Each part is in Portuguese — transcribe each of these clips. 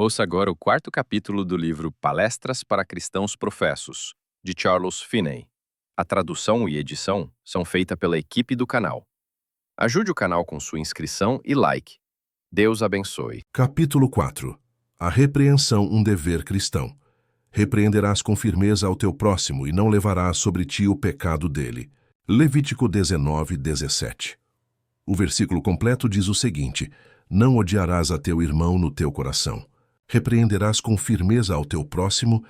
Ouça agora o quarto capítulo do livro Palestras para Cristãos Professos, de Charles Finney. A tradução e edição são feitas pela equipe do canal. Ajude o canal com sua inscrição e like. Deus abençoe. Capítulo 4. A repreensão, um dever cristão. Repreenderás com firmeza ao teu próximo e não levarás sobre ti o pecado dele. Levítico 19:17. O versículo completo diz o seguinte: não odiarás a teu irmão no teu coração. Repreenderás com firmeza ao teu próximo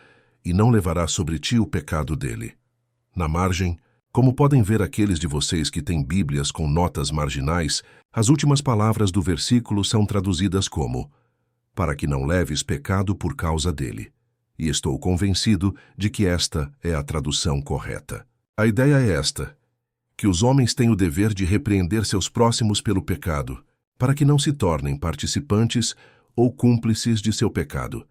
e não levarás sobre ti o pecado dele. Na margem, como podem ver aqueles de vocês que têm Bíblias com notas marginais, as últimas palavras do versículo são traduzidas como para que não leves pecado por causa dele. E estou convencido de que esta é a tradução correta. A ideia é esta: que os homens têm o dever de repreender seus próximos pelo pecado, para que não se tornem participantes ou cúmplices de seu pecado.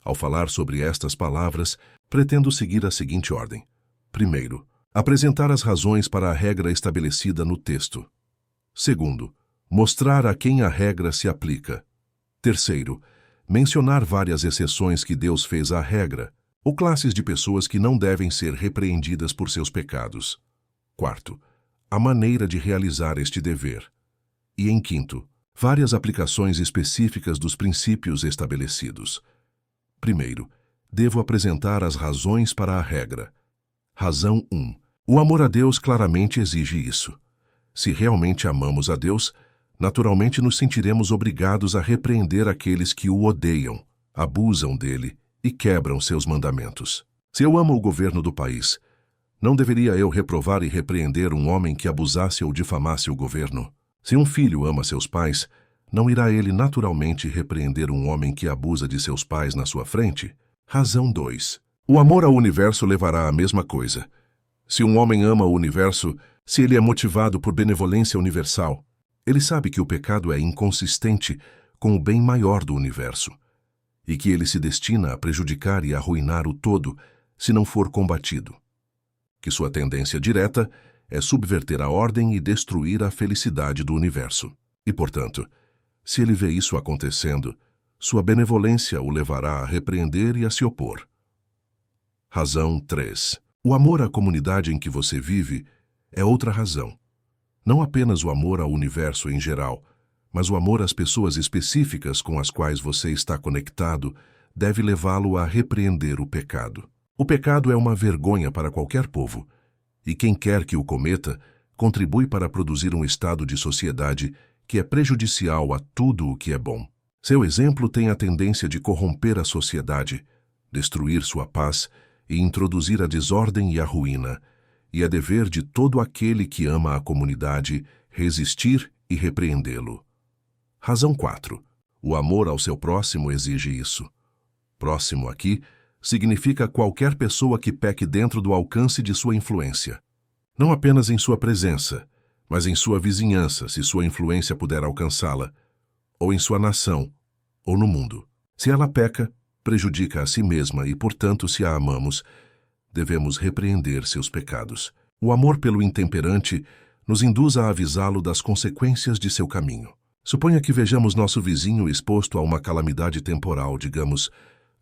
Ao falar sobre estas palavras, pretendo seguir a seguinte ordem. Primeiro, apresentar as razões para a regra estabelecida no texto. Segundo, mostrar a quem a regra se aplica. Terceiro, mencionar várias exceções que Deus fez à regra, ou classes de pessoas que não devem ser repreendidas por seus pecados. Quarto, a maneira de realizar este dever. E em quinto, várias aplicações específicas dos princípios estabelecidos. Primeiro, devo apresentar as razões para a regra. Razão 1. O amor a Deus claramente exige isso. Se realmente amamos a Deus, naturalmente nos sentiremos obrigados a repreender aqueles que o odeiam, abusam dele e quebram seus mandamentos. Se eu amo o governo do país, não deveria eu reprovar e repreender um homem que abusasse ou difamasse o governo? Se um filho ama seus pais, não irá ele naturalmente repreender um homem que abusa de seus pais na sua frente? Razão 2. O amor ao universo levará à mesma coisa. Se um homem ama o universo, se ele é motivado por benevolência universal, ele sabe que o pecado é inconsistente com o bem maior do universo, e que ele se destina a prejudicar e arruinar o todo se não for combatido. Que sua tendência direta é subverter a ordem e destruir a felicidade do universo. E, portanto, se ele vê isso acontecendo, sua benevolência o levará a repreender e a se opor. Razão 3. O amor à comunidade em que você vive é outra razão. Não apenas o amor ao universo em geral, mas o amor às pessoas específicas com as quais você está conectado deve levá-lo a repreender o pecado. O pecado é uma vergonha para qualquer povo, e quem quer que o cometa contribui para produzir um estado de sociedade que é prejudicial a tudo o que é bom. Seu exemplo tem a tendência de corromper a sociedade, destruir sua paz e introduzir a desordem e a ruína, e é dever de todo aquele que ama a comunidade resistir e repreendê-lo. Razão 4. O amor ao seu próximo exige isso. Próximo aqui significa qualquer pessoa que peque dentro do alcance de sua influência. Não apenas em sua presença, mas em sua vizinhança, se sua influência puder alcançá-la, ou em sua nação, ou no mundo. Se ela peca, prejudica a si mesma e, portanto, se a amamos, devemos repreender seus pecados. O amor pelo intemperante nos induz a avisá-lo das consequências de seu caminho. Suponha que vejamos nosso vizinho exposto a uma calamidade temporal, digamos,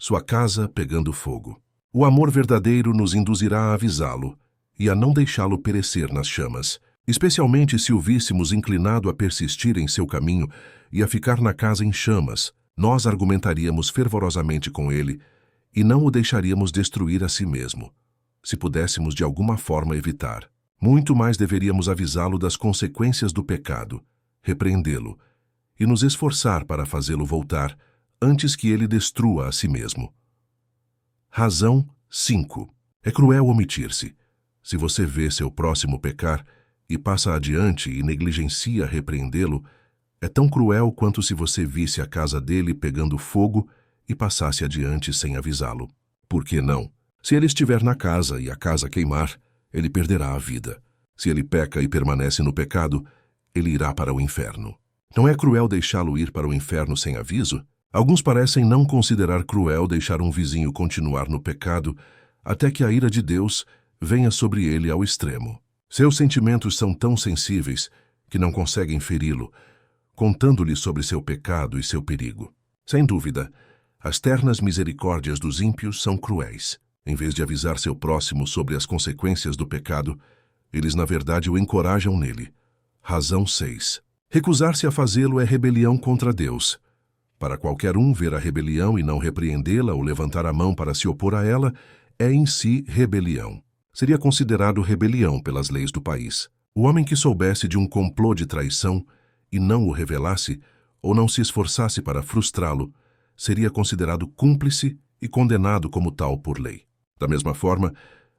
sua casa pegando fogo. O amor verdadeiro nos induzirá a avisá-lo e a não deixá-lo perecer nas chamas, especialmente se o víssemos inclinado a persistir em seu caminho e a ficar na casa em chamas. Nós argumentaríamos fervorosamente com ele e não o deixaríamos destruir a si mesmo, se pudéssemos de alguma forma evitar. Muito mais deveríamos avisá-lo das consequências do pecado, repreendê-lo e nos esforçar para fazê-lo voltar antes que ele destrua a si mesmo. Razão 5. É cruel omitir-se. Se você vê seu próximo pecar e passa adiante e negligencia repreendê-lo, é tão cruel quanto se você visse a casa dele pegando fogo e passasse adiante sem avisá-lo. Por que não? Se ele estiver na casa e a casa queimar, ele perderá a vida. Se ele peca e permanece no pecado, ele irá para o inferno. Não é cruel deixá-lo ir para o inferno sem aviso? Alguns parecem não considerar cruel deixar um vizinho continuar no pecado até que a ira de Deus venha sobre ele ao extremo. Seus sentimentos são tão sensíveis que não conseguem feri-lo, contando-lhe sobre seu pecado e seu perigo. Sem dúvida, As ternas misericórdias dos ímpios são cruéis. Em vez de avisar seu próximo sobre as consequências do pecado, eles na verdade o encorajam nele. Razão 6. Recusar-se a fazê-lo é rebelião contra Deus. Para qualquer um, ver a rebelião e não repreendê-la ou levantar a mão para se opor a ela é em si rebelião. Seria considerado rebelião pelas leis do país. O homem que soubesse de um complô de traição e não o revelasse, ou não se esforçasse para frustrá-lo, seria considerado cúmplice e condenado como tal por lei. Da mesma forma,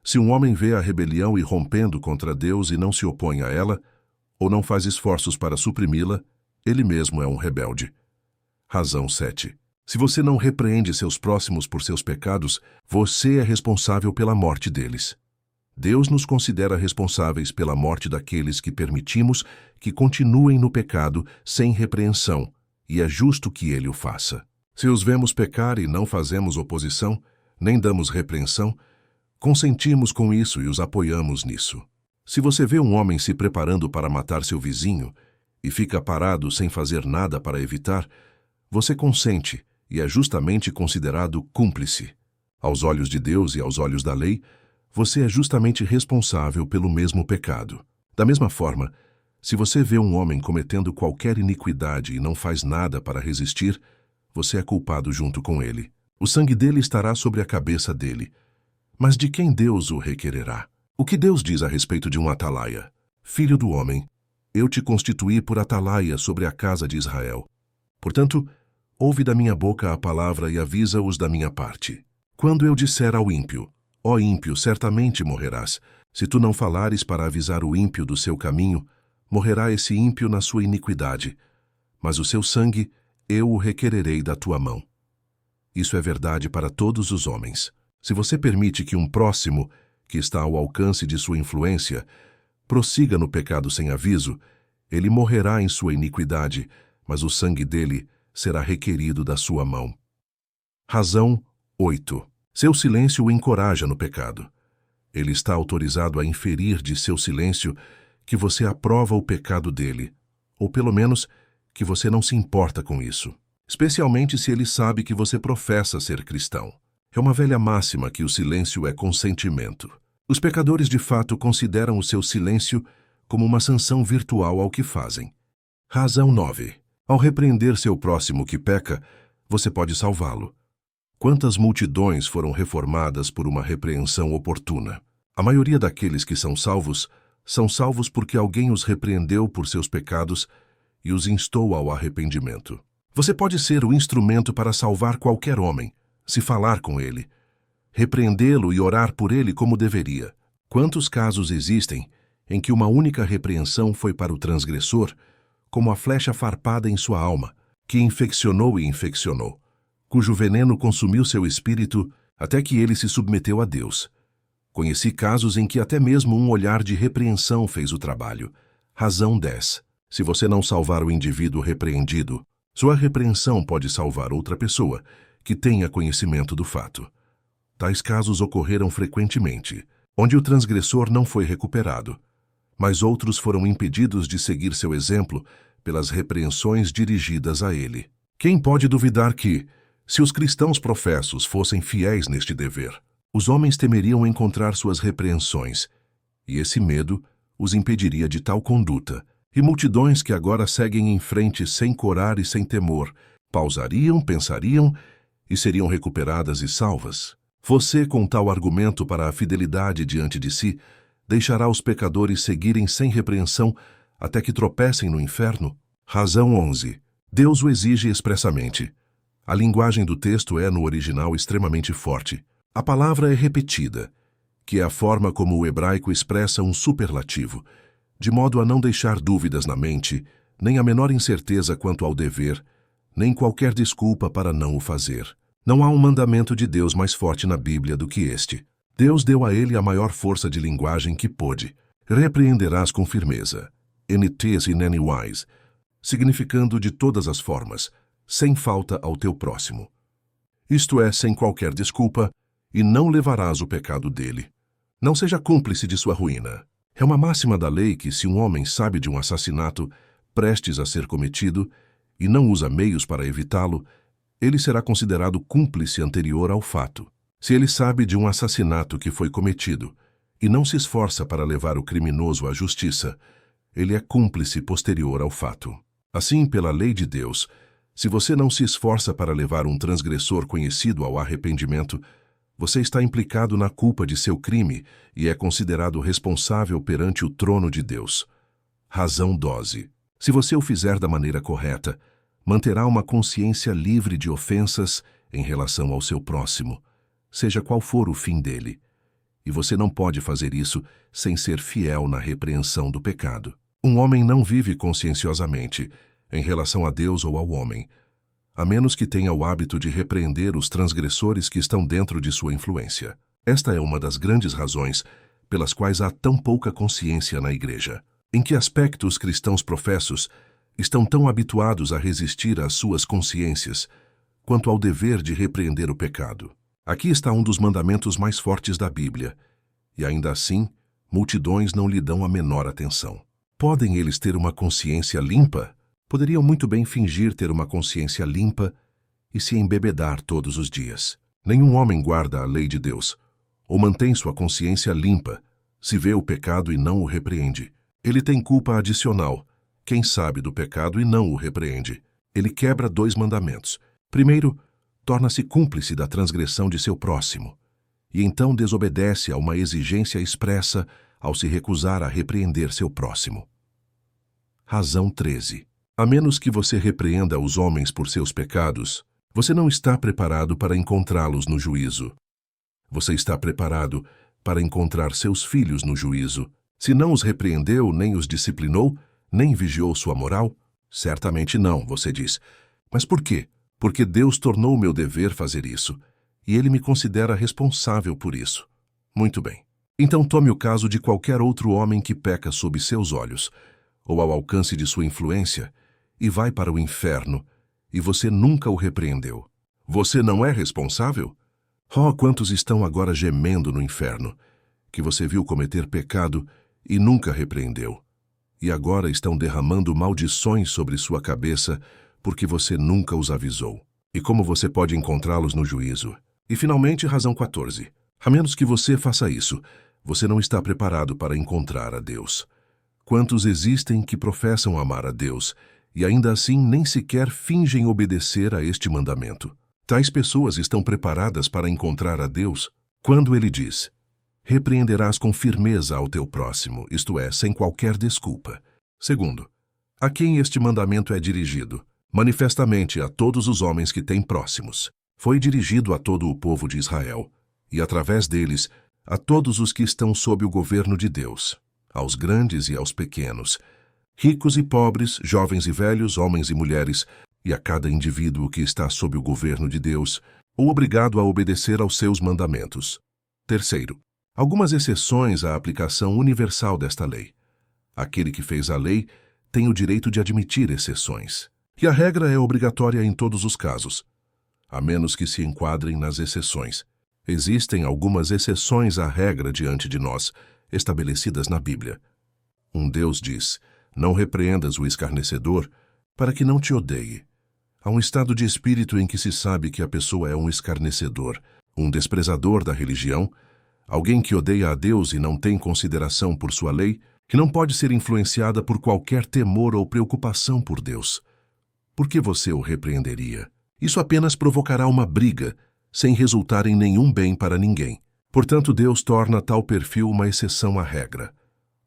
se um homem vê a rebelião irrompendo contra Deus e não se opõe a ela, ou não faz esforços para suprimi-la, ele mesmo é um rebelde. Razão 7. Se você não repreende seus próximos por seus pecados, você é responsável pela morte deles. Deus nos considera responsáveis pela morte daqueles que permitimos que continuem no pecado sem repreensão, e é justo que ele o faça. Se os vemos pecar e não fazemos oposição, nem damos repreensão, consentimos com isso e os apoiamos nisso. Se você vê um homem se preparando para matar seu vizinho e fica parado sem fazer nada para evitar, você consente e é justamente considerado cúmplice. Aos olhos de Deus e aos olhos da lei, você é justamente responsável pelo mesmo pecado. Da mesma forma, se você vê um homem cometendo qualquer iniquidade e não faz nada para resistir, você é culpado junto com ele. O sangue dele estará sobre a cabeça dele. Mas de quem Deus o requererá? O que Deus diz a respeito de um atalaia? Filho do homem, eu te constituí por atalaia sobre a casa de Israel. Portanto, ouve da minha boca a palavra e avisa-os da minha parte. Quando eu disser ao ímpio, ó ímpio, certamente morrerás, se tu não falares para avisar o ímpio do seu caminho, morrerá esse ímpio na sua iniquidade, mas o seu sangue eu o requererei da tua mão. Isso é verdade para todos os homens. Se você permite que um próximo, que está ao alcance de sua influência, prossiga no pecado sem aviso, ele morrerá em sua iniquidade, mas o sangue dele será requerido da sua mão. Razão 8. Seu silêncio o encoraja no pecado. Ele está autorizado a inferir de seu silêncio que você aprova o pecado dele, ou pelo menos que você não se importa com isso, especialmente se ele sabe que você professa ser cristão. É uma velha máxima que o silêncio é consentimento. Os pecadores de fato consideram o seu silêncio como uma sanção virtual ao que fazem. Razão 9. Ao repreender seu próximo que peca, você pode salvá-lo. Quantas multidões foram reformadas por uma repreensão oportuna? A maioria daqueles que são salvos porque alguém os repreendeu por seus pecados e os instou ao arrependimento. Você pode ser o instrumento para salvar qualquer homem, se falar com ele, repreendê-lo e orar por ele como deveria. Quantos casos existem em que uma única repreensão foi para o transgressor, como a flecha farpada em sua alma, que infeccionou e infeccionou, cujo veneno consumiu seu espírito até que ele se submeteu a Deus. Conheci casos em que até mesmo um olhar de repreensão fez o trabalho. Razão 10. Se você não salvar o indivíduo repreendido, sua repreensão pode salvar outra pessoa que tenha conhecimento do fato. Tais casos ocorreram frequentemente, onde o transgressor não foi recuperado, mas outros foram impedidos de seguir seu exemplo pelas repreensões dirigidas a ele. Quem pode duvidar que, se os cristãos professos fossem fiéis neste dever, os homens temeriam encontrar suas repreensões, e esse medo os impediria de tal conduta, e multidões que agora seguem em frente sem corar e sem temor, pausariam, pensariam e seriam recuperadas e salvas. Você, com tal argumento para a fidelidade diante de si, deixará os pecadores seguirem sem repreensão até que tropecem no inferno? Razão 11. Deus o exige expressamente. A linguagem do texto é, no original, extremamente forte. A palavra é repetida, que é a forma como o hebraico expressa um superlativo, de modo a não deixar dúvidas na mente, nem a menor incerteza quanto ao dever, nem qualquer desculpa para não o fazer. Não há um mandamento de Deus mais forte na Bíblia do que este. Deus deu a ele a maior força de linguagem que pôde. Repreenderás com firmeza, in it in any wise, significando de todas as formas, sem falta ao teu próximo. Isto é, sem qualquer desculpa, e não levarás o pecado dele. Não seja cúmplice de sua ruína. É uma máxima da lei que, se um homem sabe de um assassinato prestes a ser cometido e não usa meios para evitá-lo, ele será considerado cúmplice anterior ao fato. Se ele sabe de um assassinato que foi cometido e não se esforça para levar o criminoso à justiça, ele é cúmplice posterior ao fato. Assim, pela lei de Deus, se você não se esforça para levar um transgressor conhecido ao arrependimento, você está implicado na culpa de seu crime e é considerado responsável perante o trono de Deus. Razão dose. Se você o fizer da maneira correta, manterá uma consciência livre de ofensas em relação ao seu próximo, seja qual for o fim dele. E você não pode fazer isso sem ser fiel na repreensão do pecado. Um homem não vive conscienciosamente em relação a Deus ou ao homem, a menos que tenha o hábito de repreender os transgressores que estão dentro de sua influência. Esta é uma das grandes razões pelas quais há tão pouca consciência na igreja. Em que aspecto os cristãos professos estão tão habituados a resistir às suas consciências quanto ao dever de repreender o pecado? Aqui está um dos mandamentos mais fortes da Bíblia, e ainda assim, multidões não lhe dão a menor atenção. Podem eles ter uma consciência limpa? Poderiam muito bem fingir ter uma consciência limpa e se embebedar todos os dias. Nenhum homem guarda a lei de Deus, ou mantém sua consciência limpa, se vê o pecado e não o repreende. Ele tem culpa adicional, quem sabe do pecado e não o repreende. Ele quebra 2 mandamentos. Primeiro, torna-se cúmplice da transgressão de seu próximo, e então desobedece a uma exigência expressa ao se recusar a repreender seu próximo. Razão 13. A menos que você repreenda os homens por seus pecados, você não está preparado para encontrá-los no juízo. Você está preparado para encontrar seus filhos no juízo. Se não os repreendeu, nem os disciplinou, nem vigiou sua moral? Certamente não, você diz. Mas por quê? Porque Deus tornou meu dever fazer isso, e Ele me considera responsável por isso. Muito bem. Então tome o caso de qualquer outro homem que peca sob seus olhos, ou ao alcance de sua influência, e vai para o inferno, e você nunca o repreendeu. Você não é responsável? Oh, quantos estão agora gemendo no inferno, que você viu cometer pecado e nunca repreendeu, e agora estão derramando maldições sobre sua cabeça porque você nunca os avisou. E como você pode encontrá-los no juízo? E finalmente, razão 14. A menos que você faça isso, você não está preparado para encontrar a Deus. Quantos existem que professam amar a Deus e ainda assim nem sequer fingem obedecer a este mandamento? Tais pessoas estão preparadas para encontrar a Deus quando Ele diz: repreenderás com firmeza ao teu próximo, isto é, sem qualquer desculpa. Segundo, a quem este mandamento é dirigido? Manifestamente a todos os homens que têm próximos. Foi dirigido a todo o povo de Israel, e através deles, a todos os que estão sob o governo de Deus, aos grandes e aos pequenos, ricos e pobres, jovens e velhos, homens e mulheres, e a cada indivíduo que está sob o governo de Deus, ou obrigado a obedecer aos seus mandamentos. Terceiro, algumas exceções à aplicação universal desta lei. Aquele que fez a lei tem o direito de admitir exceções. E a regra é obrigatória em todos os casos, a menos que se enquadrem nas exceções. Existem algumas exceções à regra diante de nós, estabelecidas na Bíblia. Um Deus diz: não repreendas o escarnecedor, para que não te odeie. Há um estado de espírito em que se sabe que a pessoa é um escarnecedor, um desprezador da religião, alguém que odeia a Deus e não tem consideração por sua lei, que não pode ser influenciada por qualquer temor ou preocupação por Deus. Por que você o repreenderia? Isso apenas provocará uma briga, sem resultar em nenhum bem para ninguém. Portanto, Deus torna tal perfil uma exceção à regra.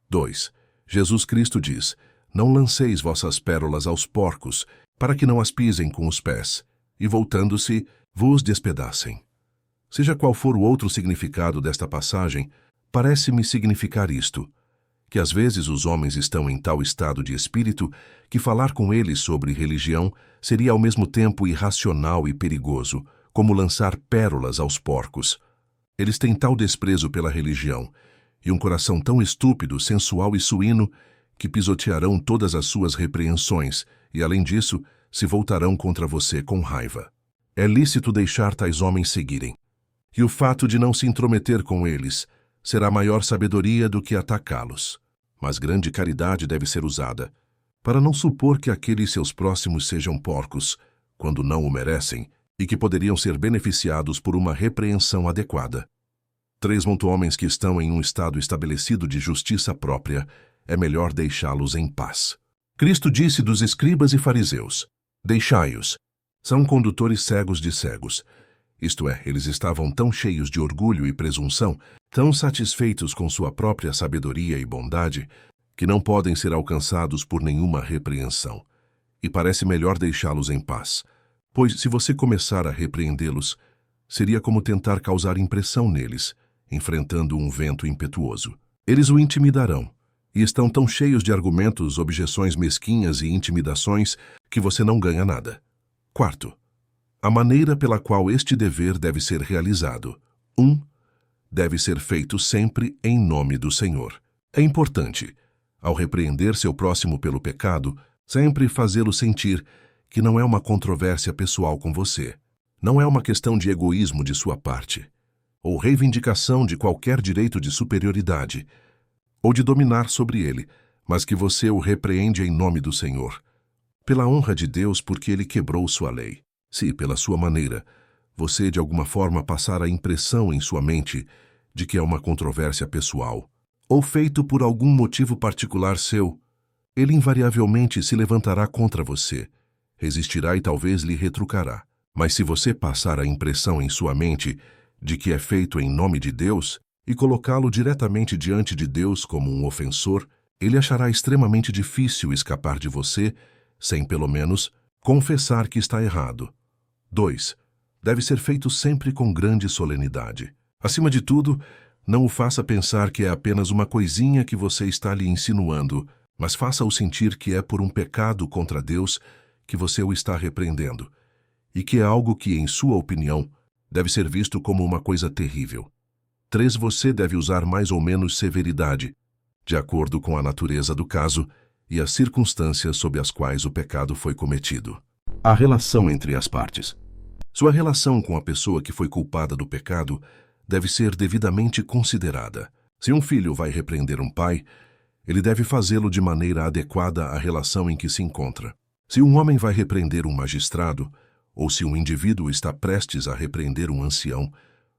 2. Jesus Cristo diz: não lanceis vossas pérolas aos porcos, para que não as pisem com os pés, e voltando-se, vos despedacem. Seja qual for o outro significado desta passagem, parece-me significar isto: que às vezes os homens estão em tal estado de espírito que falar com eles sobre religião seria ao mesmo tempo irracional e perigoso, como lançar pérolas aos porcos. Eles têm tal desprezo pela religião e um coração tão estúpido, sensual e suíno que pisotearão todas as suas repreensões e, além disso, se voltarão contra você com raiva. É lícito deixar tais homens seguirem. E o fato de não se intrometer com eles será maior sabedoria do que atacá-los. Mas grande caridade deve ser usada, para não supor que aqueles seus próximos sejam porcos, quando não o merecem, e que poderiam ser beneficiados por uma repreensão adequada. 3 homens que estão em um estado estabelecido de justiça própria, é melhor deixá-los em paz. Cristo disse dos escribas e fariseus: deixai-os. São condutores cegos de cegos. Isto é, eles estavam tão cheios de orgulho e presunção, tão satisfeitos com sua própria sabedoria e bondade, que não podem ser alcançados por nenhuma repreensão. E parece melhor deixá-los em paz, pois se você começar a repreendê-los, seria como tentar causar impressão neles, enfrentando um vento impetuoso. Eles o intimidarão, e estão tão cheios de argumentos, objeções mesquinhas e intimidações que você não ganha nada. 4. A maneira pela qual este dever deve ser realizado. 1. Deve ser feito sempre em nome do Senhor. É importante, ao repreender seu próximo pelo pecado, sempre fazê-lo sentir que não é uma controvérsia pessoal com você, não é uma questão de egoísmo de sua parte, ou reivindicação de qualquer direito de superioridade, ou de dominar sobre ele, mas que você o repreende em nome do Senhor, pela honra de Deus, porque ele quebrou sua lei. Se, pela sua maneira, você de alguma forma passar a impressão em sua mente de que é uma controvérsia pessoal, ou feito por algum motivo particular seu, ele invariavelmente se levantará contra você, resistirá e talvez lhe retrucará. Mas se você passar a impressão em sua mente de que é feito em nome de Deus e colocá-lo diretamente diante de Deus como um ofensor, ele achará extremamente difícil escapar de você sem, pelo menos, confessar que está errado. 2. Deve ser feito sempre com grande solenidade. Acima de tudo, não o faça pensar que é apenas uma coisinha que você está lhe insinuando, mas faça-o sentir que é por um pecado contra Deus que você o está repreendendo, e que é algo que, em sua opinião, deve ser visto como uma coisa terrível. 3. Você deve usar mais ou menos severidade, de acordo com a natureza do caso e as circunstâncias sob as quais o pecado foi cometido. A relação entre as partes. Sua relação com a pessoa que foi culpada do pecado deve ser devidamente considerada. Se um filho vai repreender um pai, ele deve fazê-lo de maneira adequada à relação em que se encontra. Se um homem vai repreender um magistrado, ou se um indivíduo está prestes a repreender um ancião,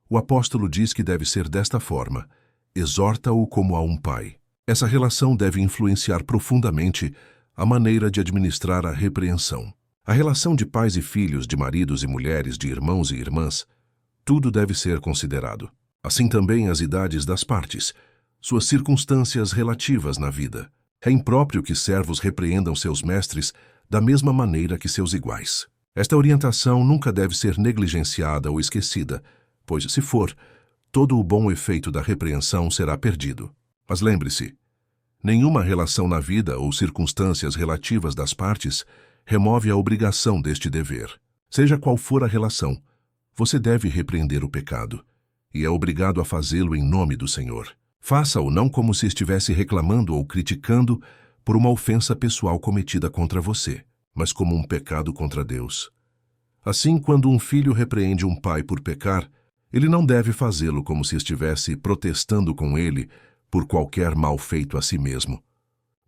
o apóstolo diz que deve ser desta forma: exorta-o como a um pai. Essa relação deve influenciar profundamente a maneira de administrar a repreensão. A relação de pais e filhos, de maridos e mulheres, de irmãos e irmãs, tudo deve ser considerado. Assim também as idades das partes, suas circunstâncias relativas na vida. É impróprio que servos repreendam seus mestres da mesma maneira que seus iguais. Esta orientação nunca deve ser negligenciada ou esquecida, pois, se for, todo o bom efeito da repreensão será perdido. Mas lembre-se, nenhuma relação na vida ou circunstâncias relativas das partes remove a obrigação deste dever. Seja qual for a relação, você deve repreender o pecado, e é obrigado a fazê-lo em nome do Senhor. Faça-o não como se estivesse reclamando ou criticando por uma ofensa pessoal cometida contra você, mas como um pecado contra Deus. Assim, quando um filho repreende um pai por pecar, ele não deve fazê-lo como se estivesse protestando com ele por qualquer mal feito a si mesmo,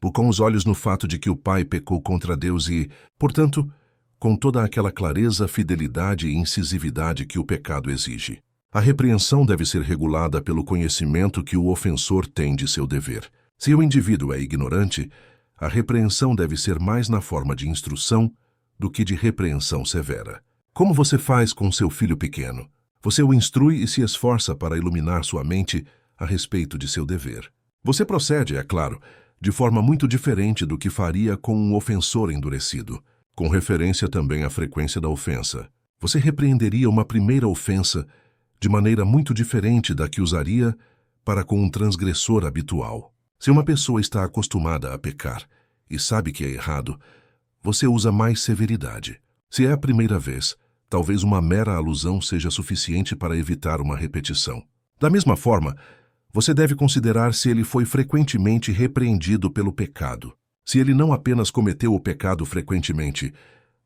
ou com os olhos no fato de que o pai pecou contra Deus e, portanto, com toda aquela clareza, fidelidade e incisividade que o pecado exige. A repreensão deve ser regulada pelo conhecimento que o ofensor tem de seu dever. Se o indivíduo é ignorante, a repreensão deve ser mais na forma de instrução do que de repreensão severa. Como você faz com seu filho pequeno? Você o instrui e se esforça para iluminar sua mente a respeito de seu dever. Você procede, é claro, de forma muito diferente do que faria com um ofensor endurecido, com referência também à frequência da ofensa. Você repreenderia uma primeira ofensa de maneira muito diferente da que usaria para com um transgressor habitual. Se uma pessoa está acostumada a pecar e sabe que é errado, você usa mais severidade. Se é a primeira vez, talvez uma mera alusão seja suficiente para evitar uma repetição. Da mesma forma, você deve considerar se ele foi frequentemente repreendido pelo pecado. Se ele não apenas cometeu o pecado frequentemente,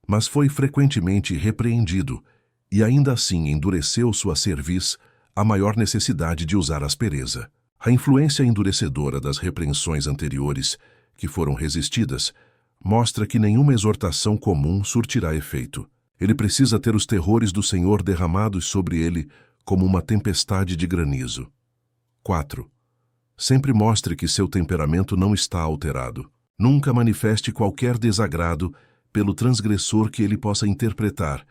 mas foi frequentemente repreendido e ainda assim endureceu sua cerviz, há maior necessidade de usar aspereza. A influência endurecedora das repreensões anteriores, que foram resistidas, mostra que nenhuma exortação comum surtirá efeito. Ele precisa ter os terrores do Senhor derramados sobre ele como uma tempestade de granizo. 4. Sempre mostre que seu temperamento não está alterado. Nunca manifeste qualquer desagrado pelo transgressor que ele possa interpretar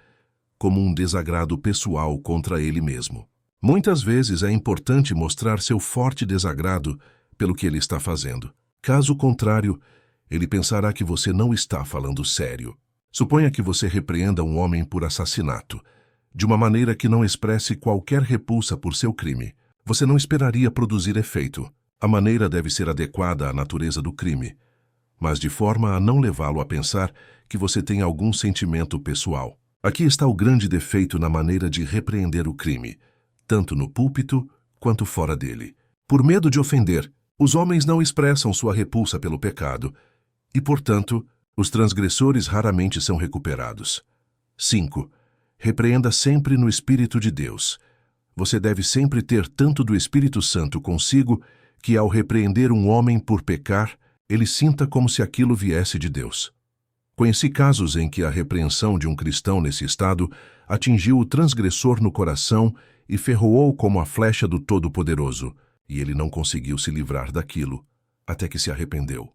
como um desagrado pessoal contra ele mesmo. Muitas vezes é importante mostrar seu forte desagrado pelo que ele está fazendo. Caso contrário, ele pensará que você não está falando sério. Suponha que você repreenda um homem por assassinato, de uma maneira que não expresse qualquer repulsa por seu crime. Você não esperaria produzir efeito. A maneira deve ser adequada à natureza do crime, mas de forma a não levá-lo a pensar que você tem algum sentimento pessoal. Aqui está o grande defeito na maneira de repreender o crime, tanto no púlpito quanto fora dele. Por medo de ofender, os homens não expressam sua repulsa pelo pecado e, portanto, os transgressores raramente são recuperados. 5. Repreenda sempre no Espírito de Deus. Você deve sempre ter tanto do Espírito Santo consigo que, ao repreender um homem por pecar, ele sinta como se aquilo viesse de Deus. Conheci casos em que a repreensão de um cristão nesse estado atingiu o transgressor no coração e ferroou como a flecha do Todo-Poderoso, e ele não conseguiu se livrar daquilo, até que se arrependeu.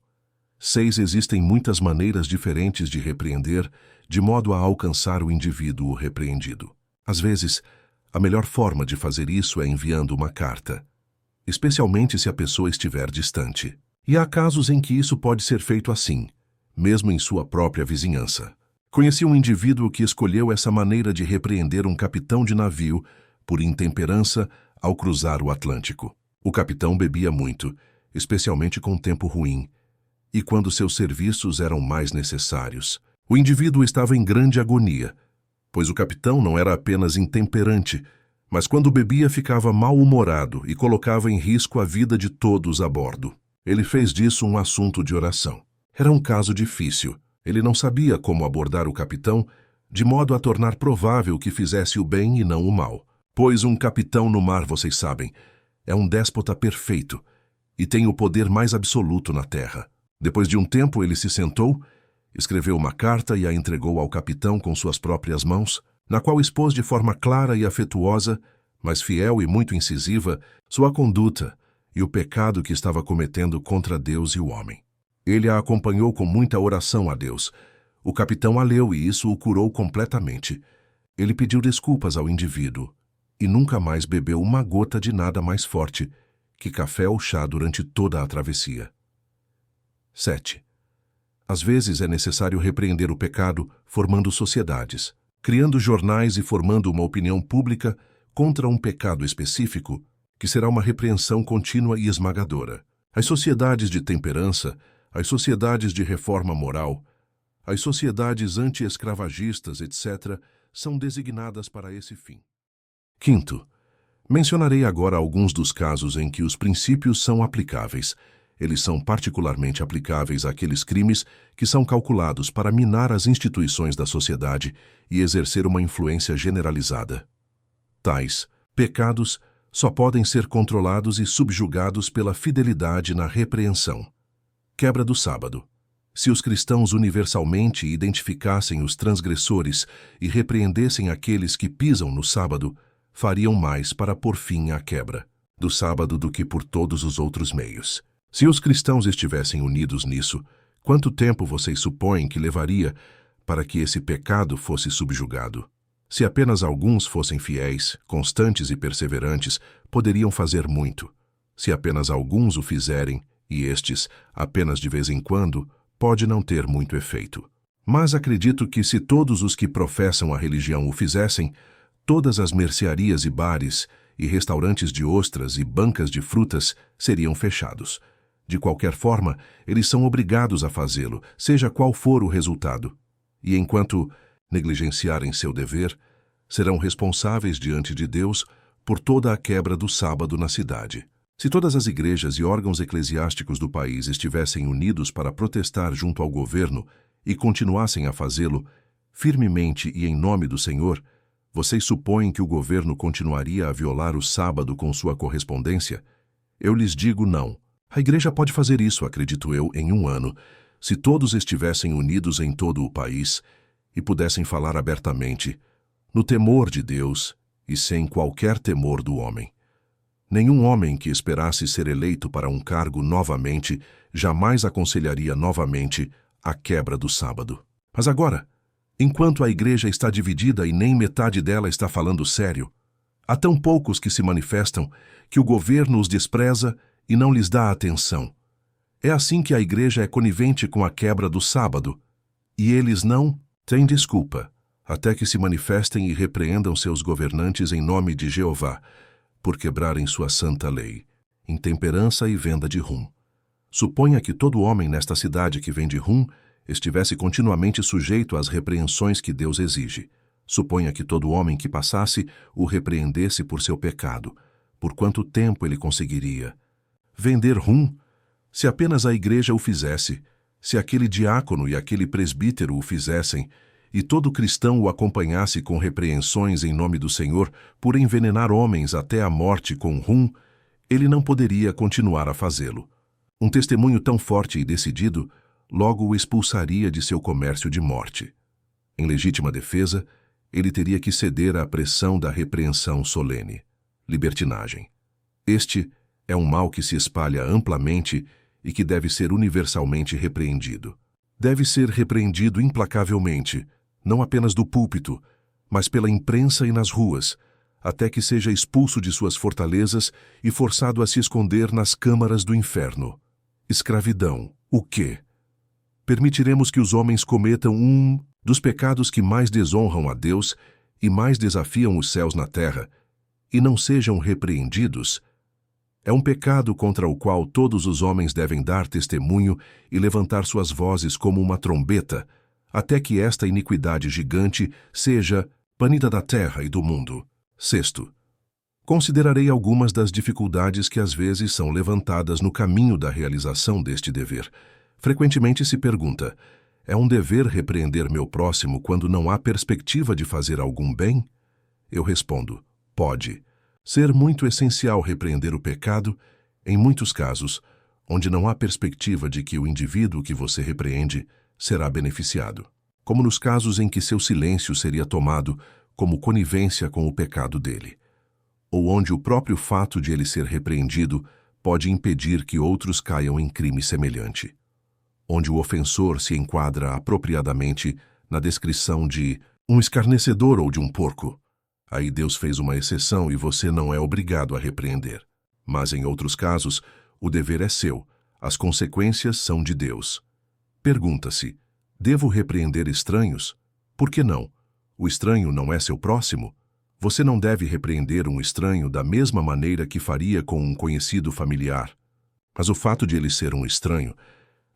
6. Existem muitas maneiras diferentes de repreender, de modo a alcançar o indivíduo repreendido. Às vezes, a melhor forma de fazer isso é enviando uma carta, especialmente se a pessoa estiver distante. E há casos em que isso pode ser feito assim, mesmo em sua própria vizinhança. Conheci um indivíduo que escolheu essa maneira de repreender um capitão de navio por intemperança ao cruzar o Atlântico. O capitão bebia muito, especialmente com tempo ruim, e quando seus serviços eram mais necessários. O indivíduo estava em grande agonia, pois o capitão não era apenas intemperante, mas quando bebia ficava mal-humorado e colocava em risco a vida de todos a bordo. Ele fez disso um assunto de oração. Era um caso difícil. Ele não sabia como abordar o capitão, de modo a tornar provável que fizesse o bem e não o mal. Pois um capitão no mar, vocês sabem, é um déspota perfeito e tem o poder mais absoluto na terra. Depois de um tempo, ele se sentou, escreveu uma carta e a entregou ao capitão com suas próprias mãos, na qual expôs de forma clara e afetuosa, mas fiel e muito incisiva, sua conduta e o pecado que estava cometendo contra Deus e o homem. Ele a acompanhou com muita oração a Deus. O capitão a leu e isso o curou completamente. Ele pediu desculpas ao indivíduo e nunca mais bebeu uma gota de nada mais forte que café ou chá durante toda a travessia. 7. Às vezes é necessário repreender o pecado formando sociedades, criando jornais e formando uma opinião pública contra um pecado específico, que será uma repreensão contínua e esmagadora. As sociedades de temperança, as sociedades de reforma moral, as sociedades anti-escravagistas, etc., são designadas para esse fim. 5. Mencionarei agora alguns dos casos em que os princípios são aplicáveis. Eles são particularmente aplicáveis àqueles crimes que são calculados para minar as instituições da sociedade e exercer uma influência generalizada. Tais pecados só podem ser controlados e subjugados pela fidelidade na repreensão. Quebra do sábado. Se os cristãos universalmente identificassem os transgressores e repreendessem aqueles que pisam no sábado, fariam mais para pôr fim à quebra do sábado do que por todos os outros meios. Se os cristãos estivessem unidos nisso, quanto tempo vocês supõem que levaria para que esse pecado fosse subjugado? Se apenas alguns fossem fiéis, constantes e perseverantes, poderiam fazer muito. Se apenas alguns o fizerem, e estes, apenas de vez em quando, pode não ter muito efeito. Mas acredito que se todos os que professam a religião o fizessem, todas as mercearias e bares, e restaurantes de ostras e bancas de frutas seriam fechados. De qualquer forma, eles são obrigados a fazê-lo, seja qual for o resultado. E enquanto negligenciarem seu dever, serão responsáveis diante de Deus por toda a quebra do sábado na cidade. Se todas as igrejas e órgãos eclesiásticos do país estivessem unidos para protestar junto ao governo e continuassem a fazê-lo firmemente e em nome do Senhor, vocês supõem que o governo continuaria a violar o sábado com sua correspondência? Eu lhes digo não. A igreja pode fazer isso, acredito eu, em um ano, se todos estivessem unidos em todo o país e pudessem falar abertamente, no temor de Deus e sem qualquer temor do homem. Nenhum homem que esperasse ser eleito para um cargo novamente jamais aconselharia novamente a quebra do sábado. Mas agora, enquanto a igreja está dividida e nem metade dela está falando sério, há tão poucos que se manifestam que o governo os despreza e não lhes dá atenção. É assim que a igreja é conivente com a quebra do sábado, e eles não têm desculpa, até que se manifestem e repreendam seus governantes em nome de Jeová, por quebrarem sua santa lei, intemperança e venda de rum. Suponha que todo homem nesta cidade que vende rum estivesse continuamente sujeito às repreensões que Deus exige. Suponha que todo homem que passasse o repreendesse por seu pecado. Por quanto tempo ele conseguiria? Vender rum? Se apenas a igreja o fizesse, se aquele diácono e aquele presbítero o fizessem, e todo cristão o acompanhasse com repreensões em nome do Senhor por envenenar homens até a morte com rum, ele não poderia continuar a fazê-lo. Um testemunho tão forte e decidido logo o expulsaria de seu comércio de morte. Em legítima defesa, ele teria que ceder à pressão da repreensão solene. Libertinagem. Este é um mal que se espalha amplamente e que deve ser universalmente repreendido. Deve ser repreendido implacavelmente, não apenas do púlpito, mas pela imprensa e nas ruas, até que seja expulso de suas fortalezas e forçado a se esconder nas câmaras do inferno. Escravidão. O quê? Permitiremos que os homens cometam um dos pecados que mais desonram a Deus e mais desafiam os céus na terra, e não sejam repreendidos? É um pecado contra o qual todos os homens devem dar testemunho e levantar suas vozes como uma trombeta, até que esta iniquidade gigante seja banida da terra e do mundo. Sexto, considerarei algumas das dificuldades que às vezes são levantadas no caminho da realização deste dever. Frequentemente se pergunta, é um dever repreender meu próximo quando não há perspectiva de fazer algum bem? Eu respondo, pode ser muito essencial repreender o pecado, em muitos casos, onde não há perspectiva de que o indivíduo que você repreende será beneficiado, como nos casos em que seu silêncio seria tomado como conivência com o pecado dele, ou onde o próprio fato de ele ser repreendido pode impedir que outros caiam em crime semelhante, onde o ofensor se enquadra apropriadamente na descrição de um escarnecedor ou de um porco. Aí Deus fez uma exceção e você não é obrigado a repreender. Mas em outros casos, o dever é seu, as consequências são de Deus. Pergunta-se, devo repreender estranhos? Por que não? O estranho não é seu próximo? Você não deve repreender um estranho da mesma maneira que faria com um conhecido familiar. Mas o fato de ele ser um estranho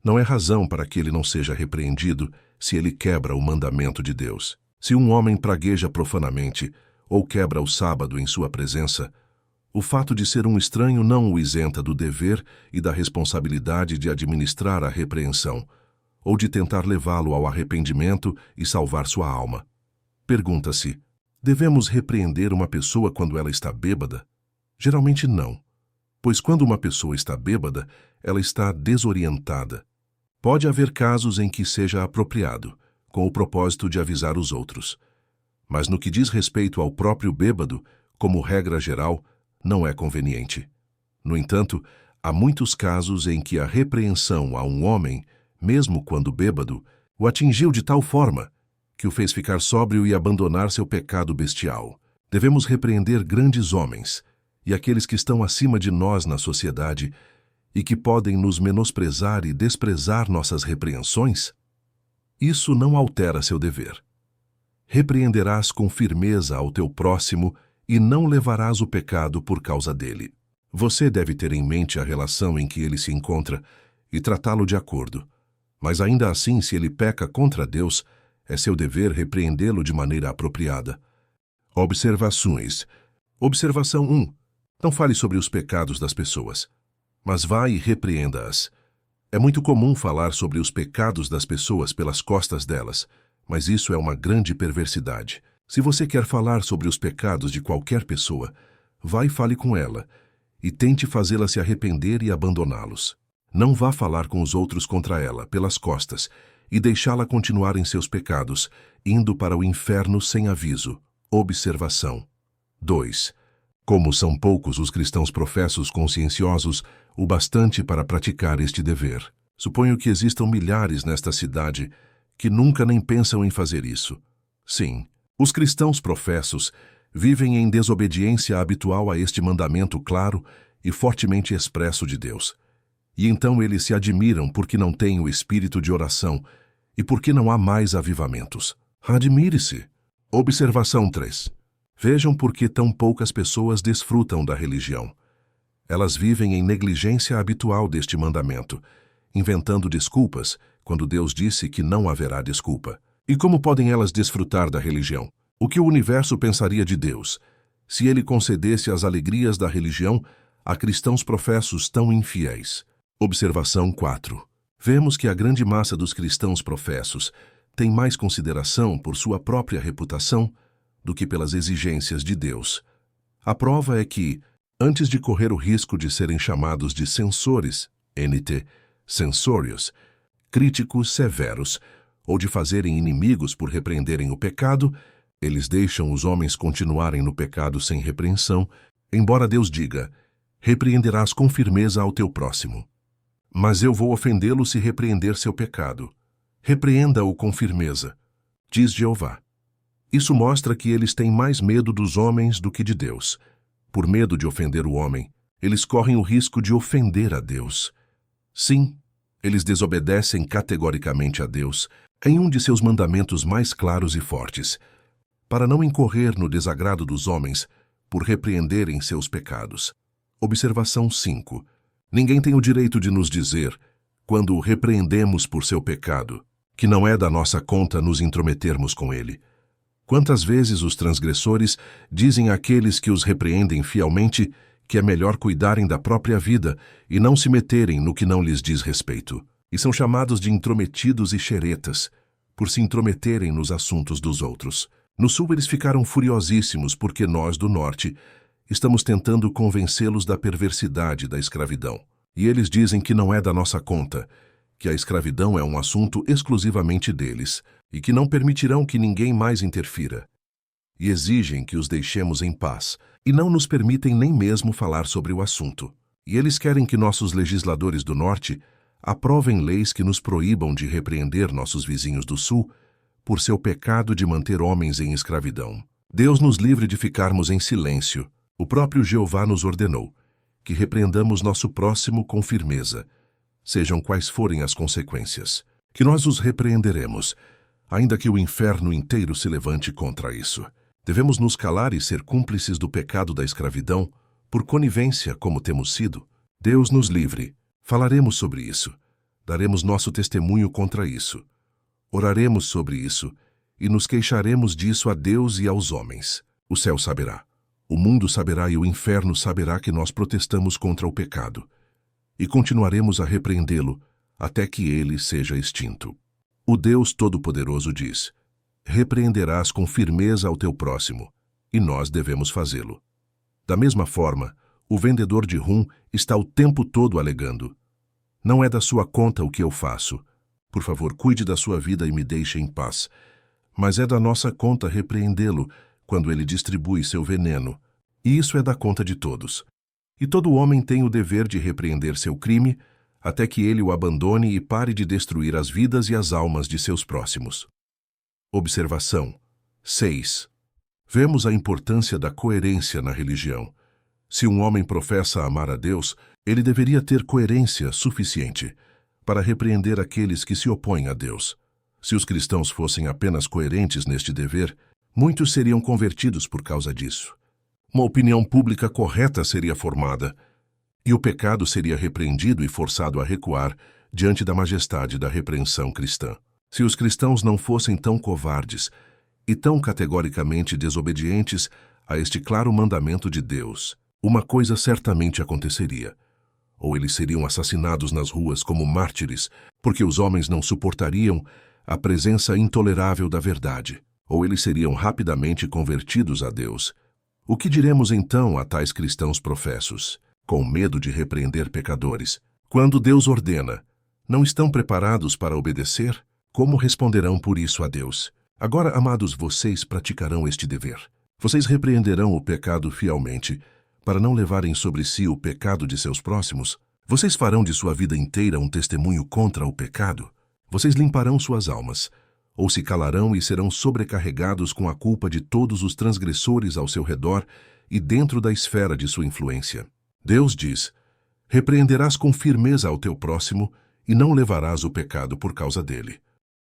não é razão para que ele não seja repreendido se ele quebra o mandamento de Deus. Se um homem pragueja profanamente ou quebra o sábado em sua presença, o fato de ser um estranho não o isenta do dever e da responsabilidade de administrar a repreensão, ou de tentar levá-lo ao arrependimento e salvar sua alma. Pergunta-se, devemos repreender uma pessoa quando ela está bêbada? Geralmente não, pois quando uma pessoa está bêbada, ela está desorientada. Pode haver casos em que seja apropriado, com o propósito de avisar os outros. Mas no que diz respeito ao próprio bêbado, como regra geral, não é conveniente. No entanto, há muitos casos em que a repreensão a um homem, mesmo quando bêbado, o atingiu de tal forma que o fez ficar sóbrio e abandonar seu pecado bestial. Devemos repreender grandes homens e aqueles que estão acima de nós na sociedade e que podem nos menosprezar e desprezar nossas repreensões? Isso não altera seu dever. Repreenderás com firmeza ao teu próximo e não levarás o pecado por causa dele. Você deve ter em mente a relação em que ele se encontra e tratá-lo de acordo. Mas ainda assim, se ele peca contra Deus, é seu dever repreendê-lo de maneira apropriada. Observações. Observação 1. Não fale sobre os pecados das pessoas, mas vá e repreenda-as. É muito comum falar sobre os pecados das pessoas pelas costas delas, mas isso é uma grande perversidade. Se você quer falar sobre os pecados de qualquer pessoa, vá e fale com ela, e tente fazê-la se arrepender e abandoná-los. Não vá falar com os outros contra ela, pelas costas, e deixá-la continuar em seus pecados, indo para o inferno sem aviso. Observação. 2. Como são poucos os cristãos professos conscienciosos o bastante para praticar este dever. Suponho que existam milhares nesta cidade que nunca nem pensam em fazer isso. Sim, os cristãos professos vivem em desobediência habitual a este mandamento claro e fortemente expresso de Deus. E então eles se admiram porque não têm o espírito de oração e porque não há mais avivamentos. Admire-se. Observação 3. Vejam por que tão poucas pessoas desfrutam da religião. Elas vivem em negligência habitual deste mandamento, inventando desculpas quando Deus disse que não haverá desculpa. E como podem elas desfrutar da religião? O que o universo pensaria de Deus se ele concedesse as alegrias da religião a cristãos professos tão infiéis? Observação 4. Vemos que a grande massa dos cristãos professos tem mais consideração por sua própria reputação do que pelas exigências de Deus. A prova é que, antes de correr o risco de serem chamados de censores, NT, censorios, críticos severos, ou de fazerem inimigos por repreenderem o pecado, eles deixam os homens continuarem no pecado sem repreensão, embora Deus diga: repreenderás com firmeza ao teu próximo. Mas eu vou ofendê-lo se repreender seu pecado. Repreenda-o com firmeza, diz Jeová. Isso mostra que eles têm mais medo dos homens do que de Deus. Por medo de ofender o homem, eles correm o risco de ofender a Deus. Sim, eles desobedecem categoricamente a Deus em um de seus mandamentos mais claros e fortes, para não incorrer no desagrado dos homens por repreenderem seus pecados. Observação 5. Ninguém tem o direito de nos dizer, quando o repreendemos por seu pecado, que não é da nossa conta nos intrometermos com ele. Quantas vezes os transgressores dizem àqueles que os repreendem fielmente que é melhor cuidarem da própria vida e não se meterem no que não lhes diz respeito. E são chamados de intrometidos e xeretas, por se intrometerem nos assuntos dos outros. No sul eles ficaram furiosíssimos porque nós, do norte, estamos tentando convencê-los da perversidade da escravidão. E eles dizem que não é da nossa conta, que a escravidão é um assunto exclusivamente deles e que não permitirão que ninguém mais interfira. E exigem que os deixemos em paz e não nos permitem nem mesmo falar sobre o assunto. E eles querem que nossos legisladores do norte aprovem leis que nos proíbam de repreender nossos vizinhos do sul por seu pecado de manter homens em escravidão. Deus nos livre de ficarmos em silêncio. O próprio Jeová nos ordenou que repreendamos nosso próximo com firmeza, sejam quais forem as consequências, que nós os repreenderemos, ainda que o inferno inteiro se levante contra isso. Devemos nos calar e ser cúmplices do pecado da escravidão, por conivência como temos sido. Deus nos livre. Falaremos sobre isso. Daremos nosso testemunho contra isso. Oraremos sobre isso e nos queixaremos disso a Deus e aos homens. O céu saberá, o mundo saberá e o inferno saberá que nós protestamos contra o pecado. E continuaremos a repreendê-lo até que ele seja extinto. O Deus Todo-Poderoso diz: repreenderás com firmeza ao teu próximo, e nós devemos fazê-lo. Da mesma forma, o vendedor de rum está o tempo todo alegando: não é da sua conta o que eu faço. Por favor, cuide da sua vida e me deixe em paz. Mas é da nossa conta repreendê-lo quando ele distribui seu veneno. E isso é da conta de todos. E todo homem tem o dever de repreender seu crime até que ele o abandone e pare de destruir as vidas e as almas de seus próximos. Observação 6. Vemos a importância da coerência na religião. Se um homem professa amar a Deus, ele deveria ter coerência suficiente para repreender aqueles que se opõem a Deus. Se os cristãos fossem apenas coerentes neste dever, muitos seriam convertidos por causa disso. Uma opinião pública correta seria formada, e o pecado seria repreendido e forçado a recuar diante da majestade da repreensão cristã. Se os cristãos não fossem tão covardes e tão categoricamente desobedientes a este claro mandamento de Deus, uma coisa certamente aconteceria. Ou eles seriam assassinados nas ruas como mártires, porque os homens não suportariam a presença intolerável da verdade, ou eles seriam rapidamente convertidos a Deus. O que diremos então a tais cristãos professos, com medo de repreender pecadores? Quando Deus ordena, não estão preparados para obedecer? Como responderão por isso a Deus? Agora, amados, vocês praticarão este dever. Vocês repreenderão o pecado fielmente, para não levarem sobre si o pecado de seus próximos. Vocês farão de sua vida inteira um testemunho contra o pecado. Vocês limparão suas almas, ou se calarão e serão sobrecarregados com a culpa de todos os transgressores ao seu redor e dentro da esfera de sua influência. Deus diz: repreenderás com firmeza ao teu próximo e não levarás o pecado por causa dele.